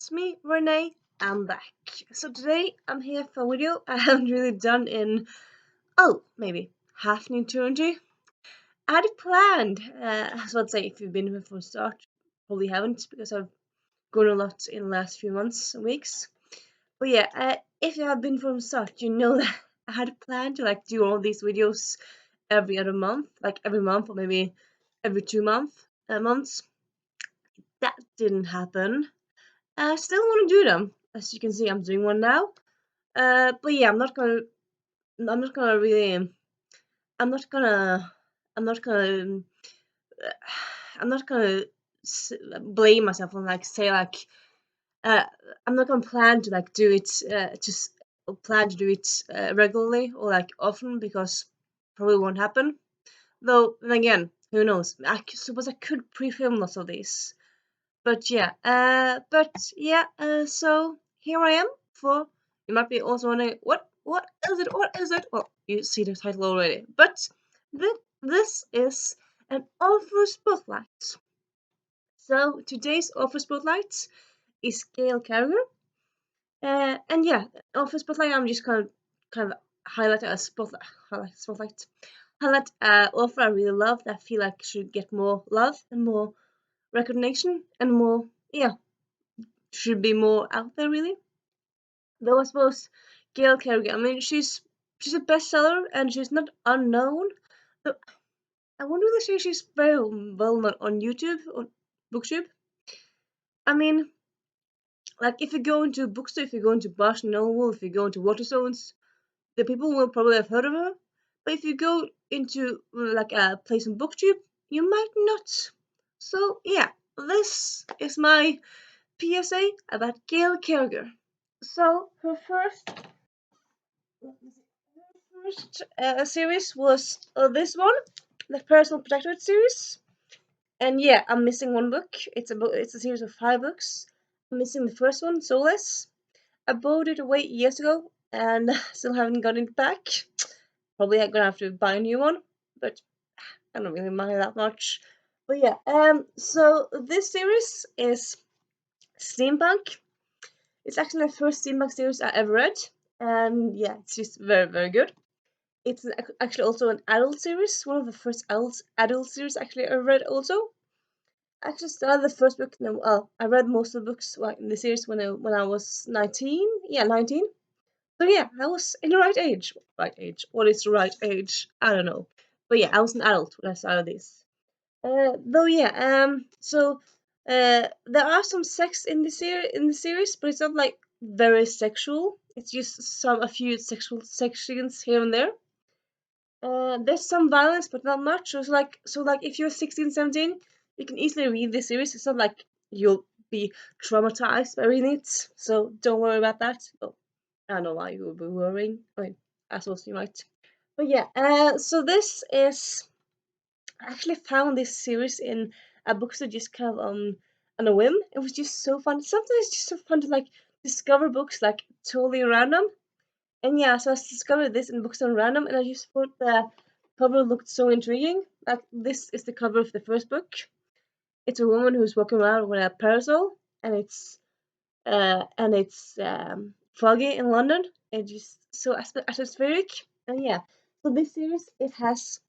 it's me, Renee. I'm back. So today I'm here for a video I haven't really done in, maybe half an eternity. I had it planned. So I'd say if you've been here from the start, probably haven't because I've grown a lot in the last few months and weeks. But yeah, if you have been from the start, you know that I had planned to do all these videos every other month, like every month or maybe every 2 months. That didn't happen. I still want to do them. As you can see, I'm doing one now. But yeah, I'm not gonna really, I'm not gonna, I'm not gonna, I'm not gonna blame myself and say uh, I'm not gonna plan to do it, just plan to do it regularly or often because probably won't happen. Though then again, who knows? I suppose I could pre-film lots of these. So here I am for, you might be also wondering, what is it? Well, you see the title already, but this is an author spotlight. So today's author spotlight is Gail Carriger, and yeah, author spotlight, I'm just kind of highlight a highlight author I really love that I feel like should get more love and more recognition and more, yeah, should be more out there really. Though I suppose Gail Carriger, I mean, she's a bestseller and she's not unknown. But I wonder whether she's very well known on YouTube or BookTube. I mean, if you go into bookstore, if you go into Barnes and Noble, if you go into Waterstones, the people will probably have heard of her. But if you go into a place on BookTube, you might not. So yeah, this is my PSA about Gail Carriger. So her first series was this one, the Personal Protectorate series. And yeah, I'm missing one book. It's a series of 5 books. I'm missing the first one, Soulless. I bought it away years ago and still haven't gotten it back. Probably I'm gonna have to buy a new one, but I don't really mind that much. But yeah, so this series is steampunk. It's actually the first steampunk series I ever read, and yeah, it's just very, very good. It's actually also an adult series, one of the first adult series actually I read also. I actually started the first book, well, I read most of the books in the series when I was 19, yeah, 19. So yeah, I was in the right age. Right age. What is the right age? I don't know. But yeah, I was an adult when I started this. Though yeah, there are some sex in the series, but it's not very sexual. It's just a few sexual sections here and there. There's some violence, but not much. So if you're 16, 17, you can easily read this series. It's not like you'll be traumatized by reading it. So don't worry about that. Oh, I don't know why you would be worrying. I mean, I suppose you might. But yeah, so this is, I actually found this series in a bookstore just kind of on a whim. It was just so fun. Sometimes it's just so fun to discover books totally random. And yeah, so I discovered this in Books on Random, and I just thought the cover looked so intriguing. This is the cover of the first book. It's a woman who's walking around with a parasol, and it's foggy in London. It's just so atmospheric. And yeah, so this series, it has,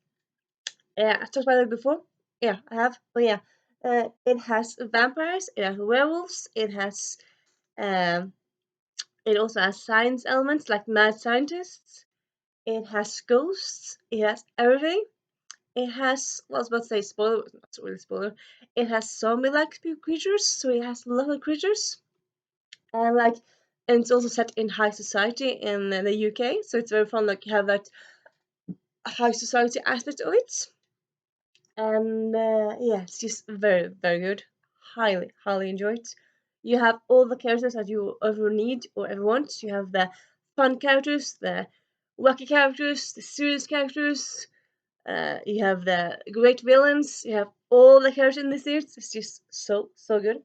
I talked about it before. Yeah, I have. But yeah, it has vampires. It has werewolves. Um, it also has science elements like mad scientists. It has ghosts. It has everything. It has, well, I was about to say spoiler, but not really spoiler. It has zombie-like creatures, so it has a lot of creatures, and and it's also set in high society in the UK, so it's very fun. You have that high society aspect of it, and yeah, it's just very, very good. Highly, highly enjoy it. You have all the characters that you ever need or ever want. You have the fun characters, the wacky characters, the serious characters. You have the great villains. You have all the characters in the series. It's just so, so good.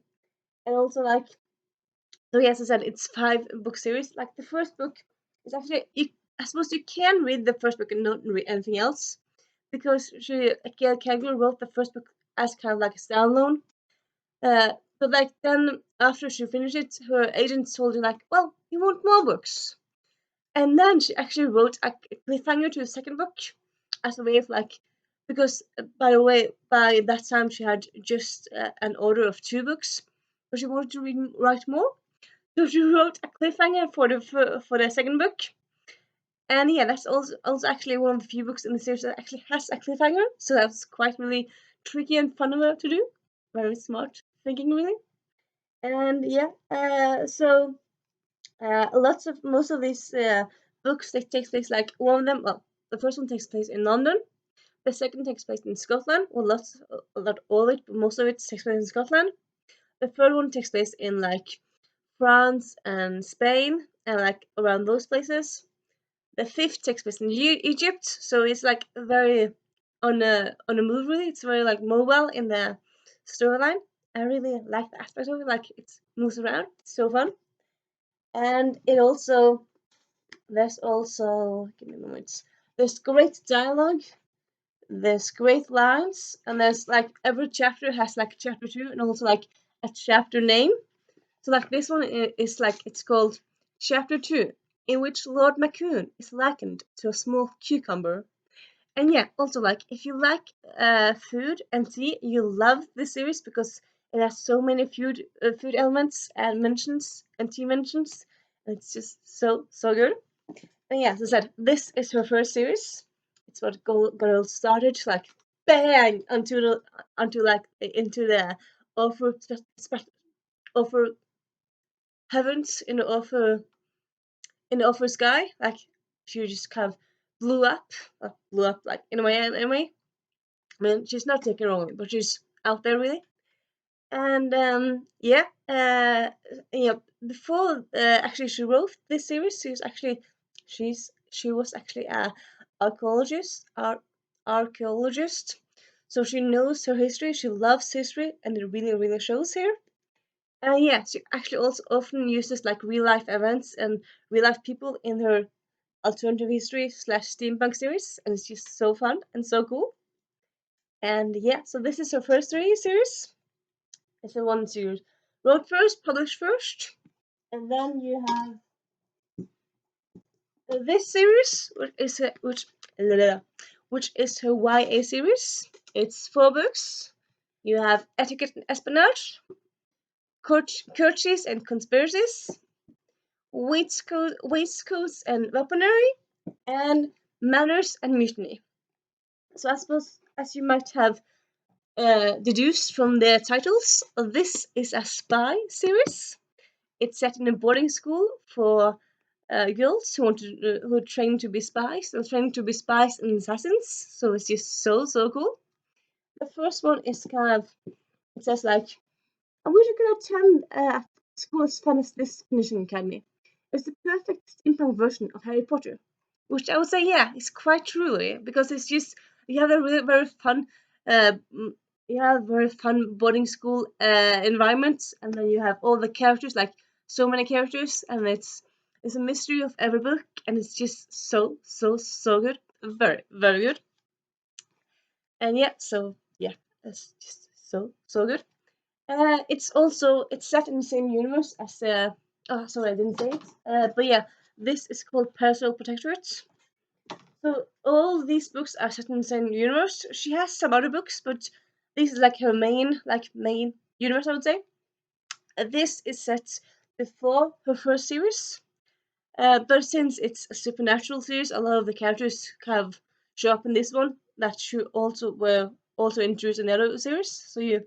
And also so yes, I said it's 5 book series. The first book is actually, I suppose you can read the first book and not read anything else, because Gail Carriger wrote the first book as kind of a standalone. But then after she finished it, her agent told her like, well, you want more books. And then she actually wrote a cliffhanger to the second book as a way of like, because by the way, by that time she had just an order of 2 books, but she wanted to write more. So she wrote a cliffhanger for the second book. And yeah, that's also actually one of the few books in the series that actually has a cliffhanger. So that's quite really tricky and fun to do. Very smart thinking, really. And yeah, most of these books, they take place like one of them. Well, the first one takes place in London. The second takes place in Scotland. Well, not all of it, but most of it takes place in Scotland. The third one takes place in like France and Spain and like around those places. The fifth takes place in Egypt, so it's like very on a move, really. It's very like mobile in the storyline. I really like the aspect of it, like it moves around. It's so fun. And there's also, give me a moment. There's great dialogue, there's great lines, and there's like every chapter has like chapter 2 and also like a chapter name. So like this one is like, it's called Chapter 2, in which Lord Macoon is likened to a small cucumber. And yeah, also like if you like food and tea, you'll love this series because it has so many food elements and mentions and tea mentions. And it's just so good. And yeah, as I said, this is her first series. It's what got all started, like bang onto like into the offer offer heavens in the offer sky. Like she just kind of blew up like in a way anyway. I mean, she's not taken wrongly, but she's out there really. And yeah, before actually she wrote this series, she was actually a archaeologist, archaeologist. So she knows her history, she loves history, and it really shows here. Yeah, she actually also often uses like real life events and real life people in her alternative history slash steampunk series, and it's just so fun and so cool. And yeah, so this is her first series. It's the one you wrote first, published first, and then you have this series, which is her YA series. It's 4 books. You have Etiquette and Espionage, Courtesies and Conspiracies, Waistcoats and Weaponry, and Manners and Mutiny. So I suppose, as you might have deduced from the titles, this is a spy series. It's set in a boarding school for girls who are trained to be spies. They're trained to be spies and assassins. So it's just so cool. The first one is kind of, it says like, I wish I could attend school as fun as this finishing academy. It's the perfect steampunk version of Harry Potter, which I would say, yeah, it's quite truly, because it's just, you have a really very fun uh, very fun boarding school environment, and then you have all the characters, like so many characters, and it's a mystery of every book, and it's just so good, very good. And yeah, so yeah, it's just so good. It's set in the same universe as oh, sorry, I didn't say it. But yeah, this is called Personal Protectorate. So all these books are set in the same universe. She has some other books, but this is like her main universe, I would say. This is set before her first series. But since it's a supernatural series, a lot of the characters kind of show up in this one that were also introduced in the other series. So you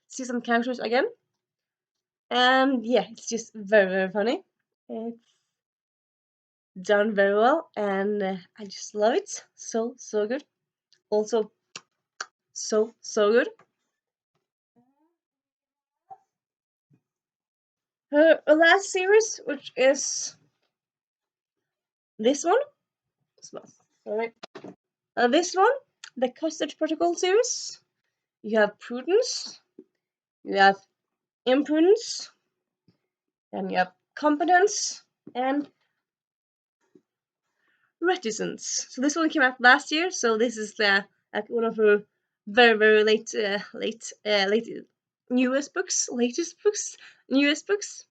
see some characters again. And yeah, it's just very funny. It's done very well, and I just love it. So good. Also, so good. Her last series, which is this one. Sorry. This one, the Custard Protocol series. You have Prudence, you have Imprudence, and you have Competence and Reticence. So this one came out last year. So this is like one of her very late newest books, latest books, newest books.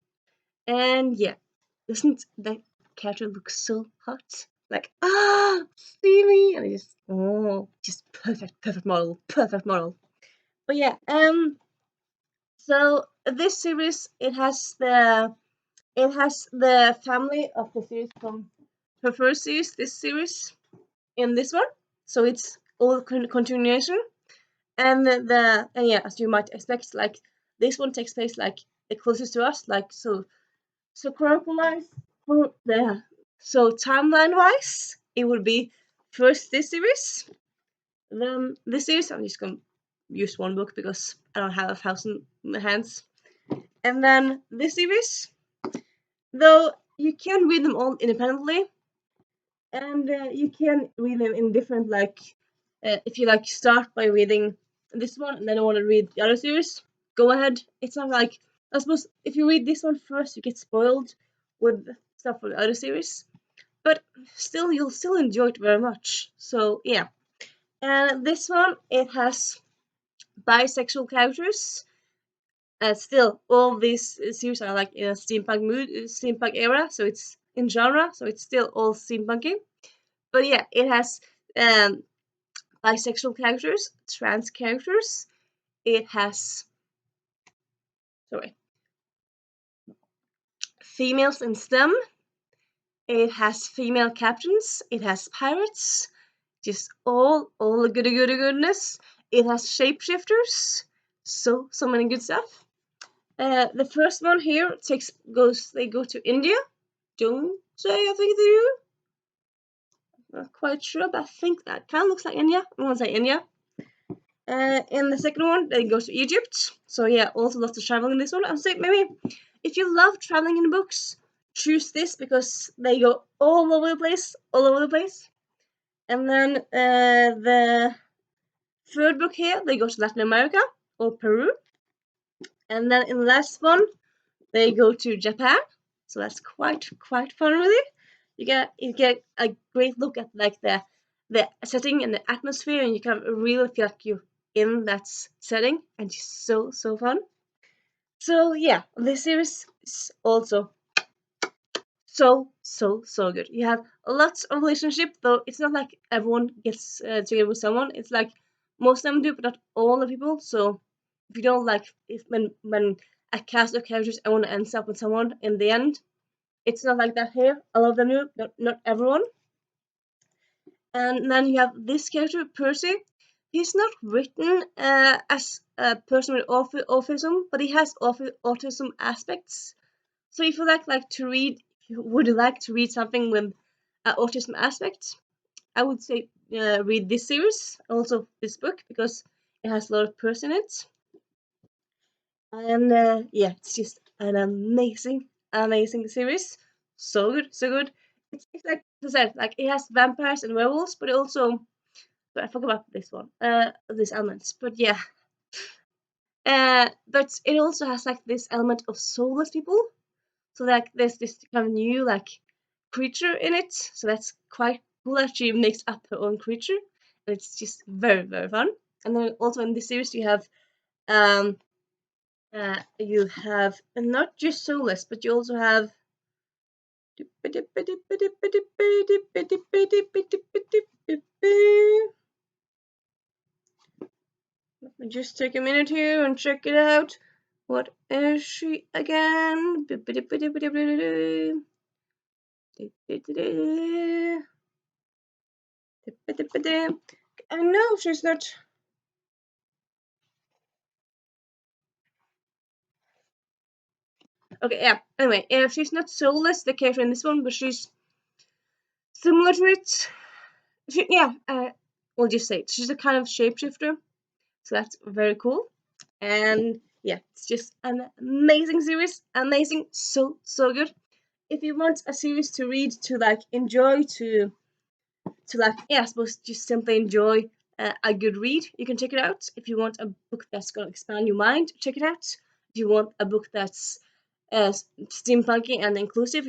And yeah, doesn't that character look so hot? Like, Stevie, and just perfect model, perfect model. But yeah, so this series it has the family of the series from her first series, this series, in this one. So it's all continuation, and and yeah, as you might expect, like this one takes place like the closest to us, like so chronologize the so timeline wise, it would be first this series, then this series. I'm just gonna use one book because I don't have 1,000 hands, and then this series. Though you can read them all independently, and you can read them in different if you like start by reading this one and then I want to read the other series, go ahead. It's not like, I suppose if you read this one first you get spoiled with stuff from the other series, but still you'll still enjoy it very much. So yeah, and this one, it has bisexual characters. Still all these series are like in a steampunk mood, steampunk era, so it's in genre, so it's still all steampunky. But yeah, it has um bisexual characters, trans characters. It has, sorry, females in STEM. It has female captains. It has pirates. Just all the goodness. It has shapeshifters. So many good stuff. The first one here they go to India. Don't say I think they do. Not quite sure, but I think that kind of looks like India. I'm gonna say India. In the second one, they go to Egypt. So yeah, also lots of traveling in this one. I'd say maybe if you love traveling in books, choose this because they go all over the place, all over the place. And then the third book here, they go to Latin America or Peru. And then in the last one, they go to Japan. So that's quite fun, really. You get a great look at like the setting and the atmosphere, and you can really feel like you're in that setting, and it's so fun. So yeah, this series is also so good. You have lots of relationship, though it's not like everyone gets together with someone. It's like most of them do, but not all the people. So if you don't like, if when a cast of characters everyone ends up with someone in the end, it's not like that here. A lot of them do, not everyone. And then you have this character, Percy. He's not written as a person with autism, but he has autism aspects. So if you like to read, if you would like to read something with autism aspects, I would say read this series, also this book, because it has a lot of Percy in it. And yeah, it's just an amazing series. So good, so good. It's like I said, like it has vampires and werewolves, but it also, but I forgot about this one, these elements. But yeah, but it also has like this element of soulless people. So like there's this kind of new like creature in it. So that's quite cool that she makes up her own creature, and it's just very fun. And then also in this series um you have not just soulless, but you also have. Let me just take a minute here and check it out. What is she again? I know she's not. Okay, yeah. Anyway, she's not soulless, the character in this one, but she's similar to it. Yeah, we'll just say it. She's a kind of shapeshifter, so that's very cool. And yeah, it's just an amazing series, amazing, so good. If you want a series to read, to like enjoy, to like, yeah, I suppose just simply enjoy a good read, you can check it out. If you want a book that's gonna expand your mind, check it out. If you want a book that's steampunky and inclusive,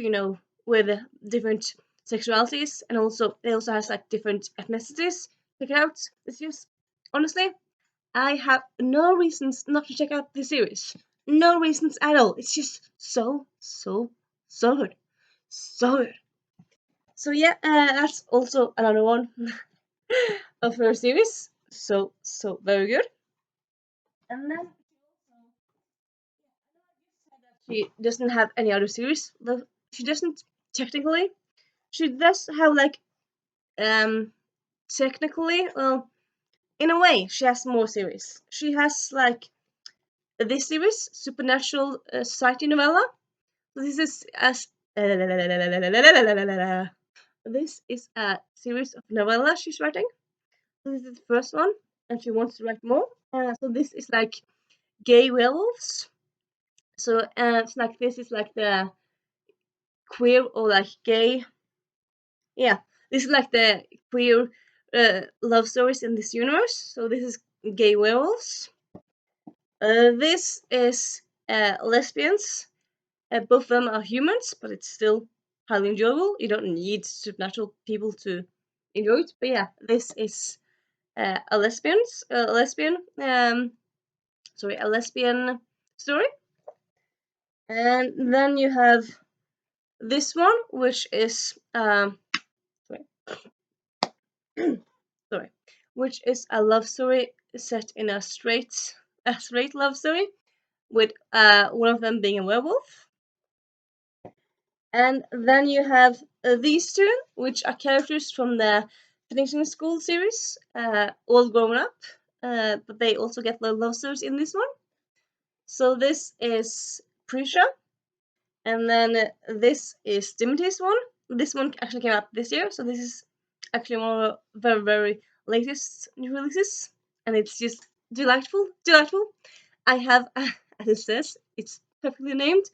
with different sexualities, and also it also has like different ethnicities, check it out. It's just honestly I have no reasons not to check out this series. No reasons at all. It's just so good. So good. So yeah, that's also another one of her series. So very good. And then she doesn't have any other series. She doesn't technically. She does have like technically, well, in a way, she has more series. She has like this series, Supernatural Society novella. This is as this is a series of novella she's writing. This is the first one, and she wants to write more. So this is like gay werewolves. So it's like this is like the queer or like gay. Yeah, this is like the queer love stories in this universe. So this is gay werewolves. This is lesbians. Both of them are humans, but it's still highly enjoyable. You don't need supernatural people to enjoy it. But yeah, this is a lesbian story. And then you have this one, which is sorry, sorry, which is a love story set in a straight love story with one of them being a werewolf. And then you have these two, which are characters from the Finishing School series, all grown up, but they also get love stories in this one. So this is Prisha, and then this is Dimity's one. This one actually came out this year, so this is actually one of the very latest new releases, and it's just delightful. I have, as it says, it's perfectly named,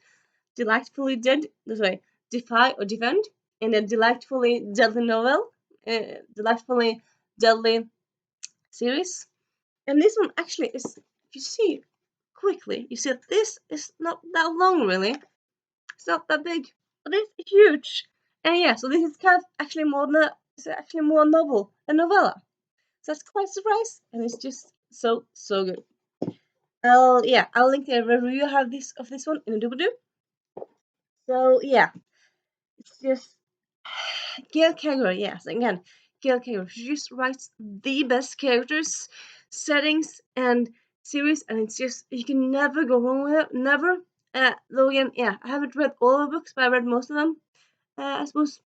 delightfully defy or defend in a delightfully deadly novel, delightfully deadly series. And this one actually is, if you see quickly, you see that this is not that long really. It's not that big, but it's huge. And yeah, so this is kind of actually it's actually more novel, a novella. So that's quite a surprise, and it's just so good. I'll link the review I have this of this one in a doobly-doo. So yeah, it's just Gail Carriger, yes, again, Gail Carriger. She just writes the best characters, settings, and series, and it's just, you can never go wrong with it. Never. Though again, yeah, I haven't read all the books, but I read most of them. I suppose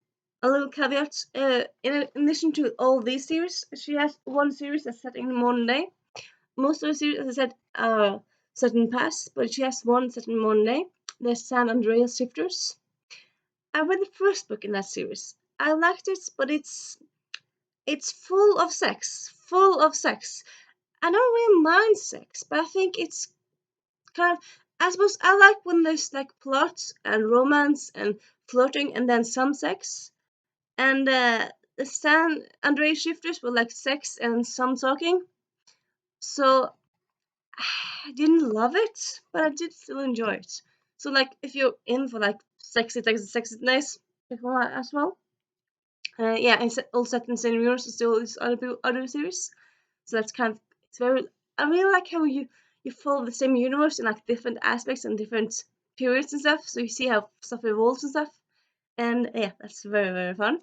a little caveat, in addition to all these series, she has one series that's set in the modern day. Most of the series, as I said, are set in the past, but she has one set in the modern day. The San Andreas Shifters. I read the first book in that series. I liked it, but it's full of sex. Full of sex. I don't really mind sex, but I think it's kind of, I suppose I like when there's like plot and romance and flirting and then some sex. And the San Andreas Shifters were like sex and some talking. So I didn't love it, but I did still enjoy it. So like if you're in for like sexy nice, check one out as well. Yeah, it's all set in the same universe as still this other series. So that's kind of, it's very, I really like how you follow the same universe in like different aspects and different periods and stuff. So you see how stuff evolves and stuff. And yeah, that's very fun.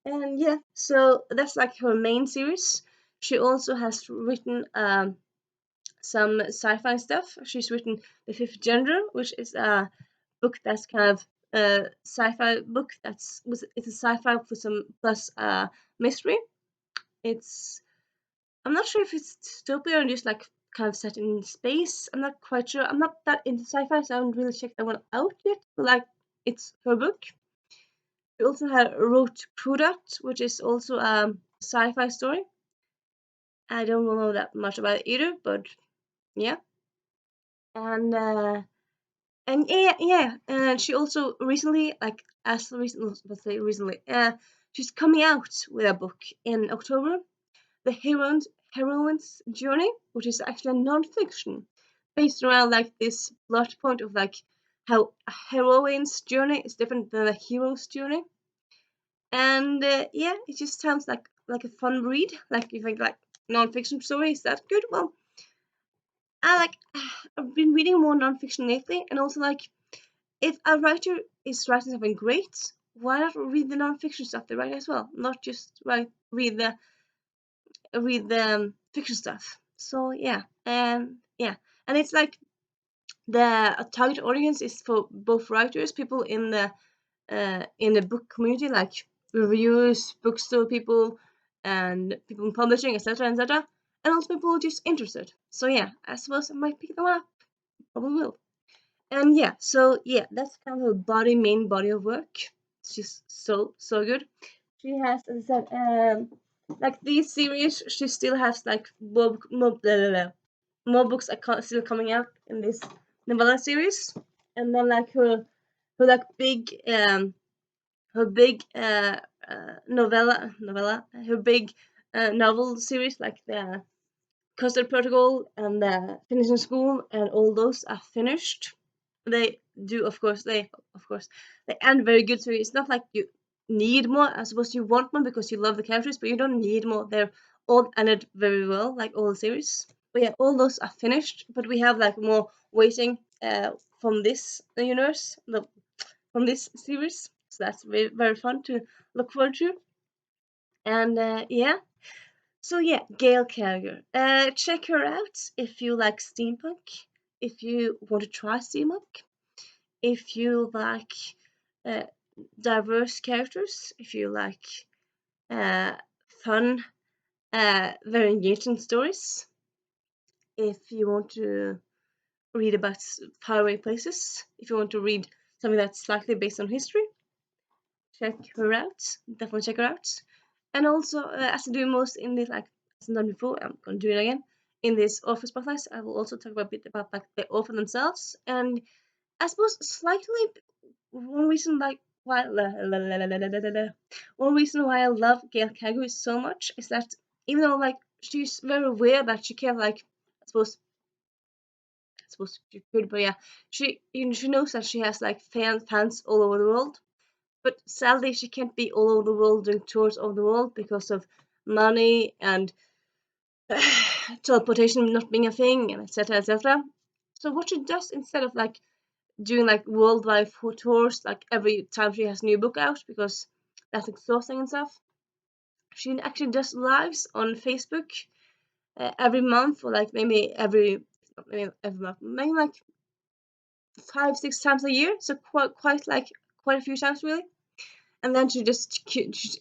And yeah, so that's like her main series. She also has written some sci-fi stuff. She's written The Fifth Gender, which is a book that's kind of a sci-fi book it's a sci-fi for some plus mystery. It's, I'm not sure if it's dystopia or just like kind of set in space. I'm not quite sure. I'm not that into sci-fi, so I haven't really checked that one out yet. But like, it's her book. She also wrote Prudent, which is also a sci-fi story. I don't know that much about it either, but yeah. And and she also recently, like as recently, let's say recently, she's coming out with a book in October, The Heroine's Journey, which is actually a non-fiction based around like this plot point of like how a heroine's journey is different than a hero's journey. And yeah, it just sounds like a fun read. Like you think like non-fiction story, is that good? Well, I've been reading more nonfiction lately, and also like if a writer is writing something great, why not read the nonfiction stuff they write as well? Not just read the fiction stuff. So yeah, and it's like the target audience is for both writers, people in the book community, like reviewers, bookstore people, and people in publishing, etc., etc., and also people just interested. So yeah, I suppose I might pick them up. Probably will. And yeah, so yeah, that's kind of her main body of work. It's just so good. She has, as I said, like these series, she still has like more books are still coming out in this novella series, and then like her like big her big novella her big novel series, like the Custard Protocol and the Finishing School, and all those are finished. They do, of course they end very good, so it's not like you need more. I suppose you want more because you love the characters, but you don't need more. They're all ended very well, like all the series. But yeah, all those are finished, but we have like more waiting from this universe, from this series, so that's very fun to look forward to. And yeah, so yeah, Gail Carriger. Check her out if you like steampunk, if you want to try steampunk, if you like uh, diverse characters, if you like uh, fun, very engaging stories, if you want to read about faraway places, if you want to read something that's slightly based on history, check her out. Definitely check her out. And also, as I do most in this, like as I've done before, I'm gonna do it again. In this author spotlight, I will also talk about a bit about like the author themselves, and I suppose slightly one reason like why one reason why I love Gail Carriger so much is that even though like she's very aware that she can like I suppose she could, but yeah, she knows that she has like fans all over the world, but sadly she can't be all over the world doing tours of the world because of money and teleportation not being a thing, and etc., etc. So what she does, instead of like doing like worldwide tours like every time she has a new book out, because that's exhausting and stuff, she actually does lives on Facebook every month, or like maybe every month, maybe like 5-6 times a year, so quite a few times really. And then she does Q&As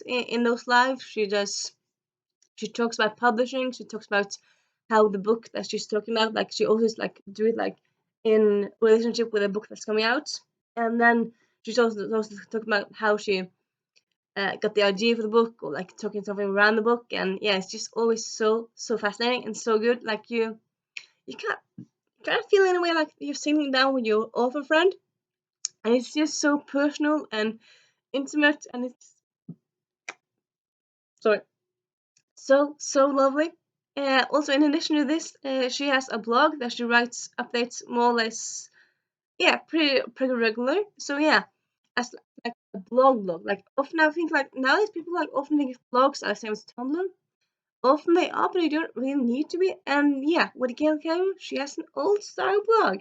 in those lives. She talks about publishing. She talks about how the book that she's talking about, like she always like do it like in relationship with a book that's coming out. And then she's also talking about how she got the idea for the book, or like talking something around the book. And yeah, it's just always so fascinating and so good. Like you can't kind of feel in a way like you're sitting down with your author friend, and it's just so personal and intimate, and it's sorry, so lovely. Also, in addition to this, she has a blog that she writes updates more or less, yeah, pretty regular. So yeah, as like a blog. Like often I think like nowadays people like often think blogs are the same as Tumblr. Often they are, but they don't really need to be. And yeah, with Gail Carriger, she has an old style blog,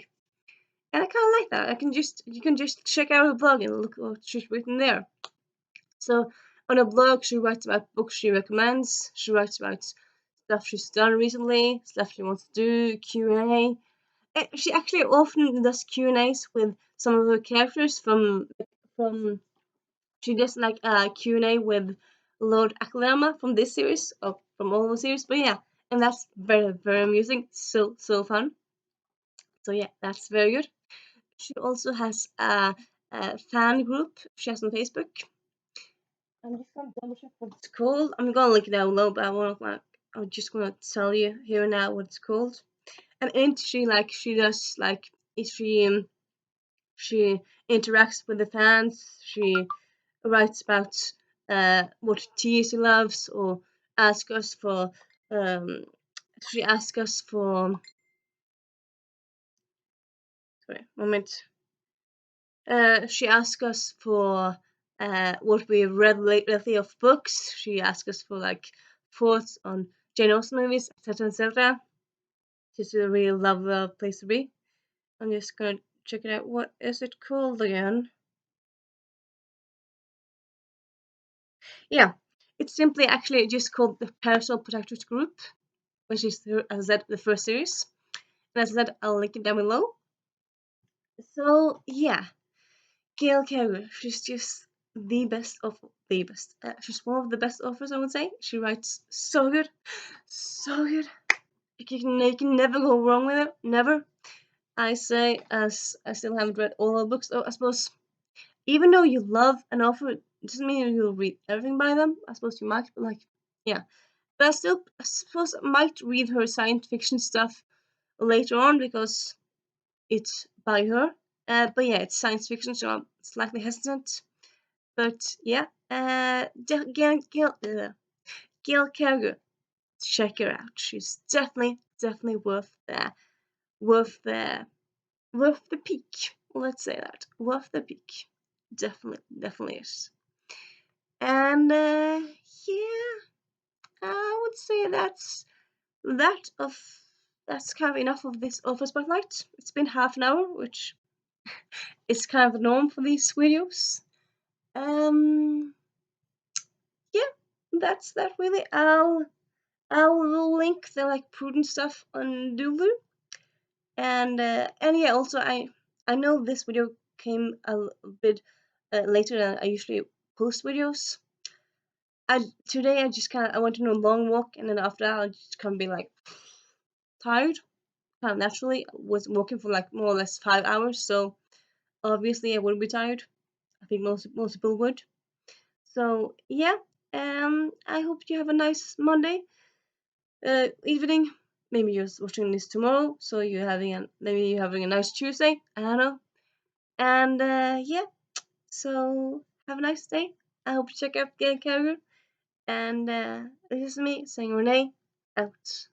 and I kind of like that. You can just check out her blog and look what she's written there. So on her blog, she writes about books she recommends. She writes about stuff she's done recently, stuff she wants to do, Q&A. She actually often does Q&As with some of her characters from she does like a Q&A with Lord Akhlama from this series, or from all the series. But yeah, and that's very amusing, so fun. So yeah, that's very good. She also has a fan group she has on Facebook. I'm just gonna double check what it's called. I'm gonna look it down below, but I'm just gonna tell you here now what it's called. And in she does like she interacts with the fans. She writes about what tea she loves, or ask us for um she asks us for sorry moment she asks us for what we read lately of books. She asks us for like thoughts on Jane Austen movies, etc., etc. Just a really lovely place to be. I'm just gonna check it out. What is it called again? Yeah, it's simply actually just called the Parasol Protectors Group, which is, as I said, the first series. And as I said, I'll link it down below. So yeah, Gail Carriger, she's just the best of the best. She's one of the best authors, I would say. She writes so good, so good. You can never go wrong with it, never. I say, as I still haven't read all her books, I suppose, even though you love an author, it doesn't mean you'll read everything by them. I suppose you might, but yeah. But I suppose I might read her science fiction stuff later on because it's by her. But yeah, it's science fiction, so I'm slightly hesitant. But yeah, Gail Carriger, check her out. She's definitely worth the worth the peak. Let's say that, worth the peak. Definitely is. And yeah, I would say that of that's kind of enough of this author spotlight. It's been half an hour, which is kind of the norm for these videos. Um, yeah, that's that really. I'll link the Prudent stuff on Dulu, and yeah, also I know this video came a bit later than I usually post videos. Today I went on a long walk, and then after that I just kind of be tired, kind of naturally. I was walking for more or less 5 hours, so obviously I would be tired. I think most people would. So yeah, I hope you have a nice Monday evening. Maybe you're watching this tomorrow, so maybe you're having a nice Tuesday. I don't know. And yeah, so have a nice day. I hope you check out Gail Carriger. And this is me saying Renee out.